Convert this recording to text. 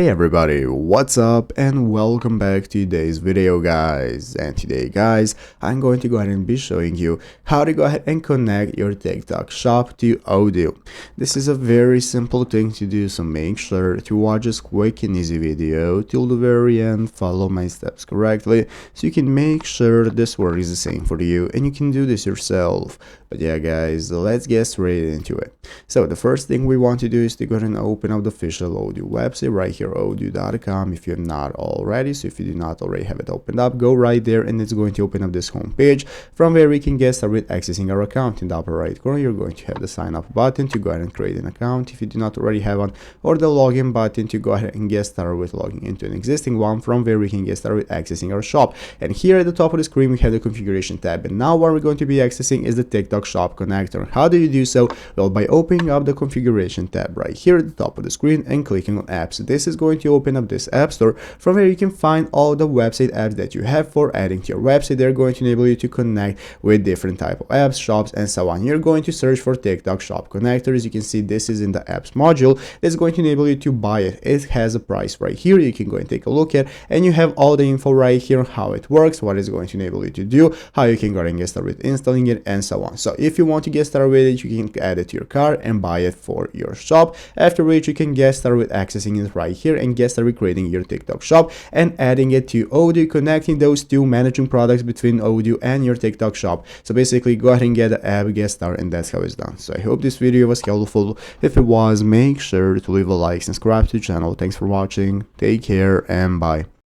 Hey everybody, what's up and welcome back to today's video guys. And today guys, I'm going to go ahead and be showing you how to go ahead and connect your TikTok shop to Odoo. This is a very simple thing to do, so make sure to watch this quick and easy video till the very end, follow my steps correctly so you can make sure this works the same for you and you can do this yourself. But yeah guys, let's get straight into it. So the first thing we want to do is to go ahead and open up the official Odoo website right here, odoo.com, if you're not already. So if you do not already have it opened up, go right there and it's going to open up this home page from where we can get started accessing our account. In the upper right corner, you're going to have the sign up button to go ahead and create an account if you do not already have one, or the login button to go ahead and get started with logging into an existing one, from where we can get started with accessing our shop. And here at the top of the screen, we have the configuration tab. And now what we're going to be accessing is the TikTok shop connector. How do you do so? Well, by opening up the configuration tab right here at the top of the screen and clicking on apps. This is going to open up this app store from where you can find all the website apps that you have for adding to your website. They're going to enable you to connect with different type of apps, shops, and so on. You're going to search for TikTok shop connector. As you can see, this is in the apps module. It's going to enable you to buy it. It has a price right here. You can go and take a look at, and you have all the info right here, how it works, what it's going to enable you to do, how you can go and get started with installing it, and so on. So if you want to get started with it, you can add it to your cart and buy it for your shop, after which you can get started with accessing it right here and get started creating your TikTok shop and adding it to Odoo, connecting those two, managing products between Odoo and your TikTok shop. So basically go ahead and get the app, get started, and that's how it's done. So I hope this video was helpful. If it was, make sure to leave a like, subscribe to the channel. Thanks for watching, take care, and bye.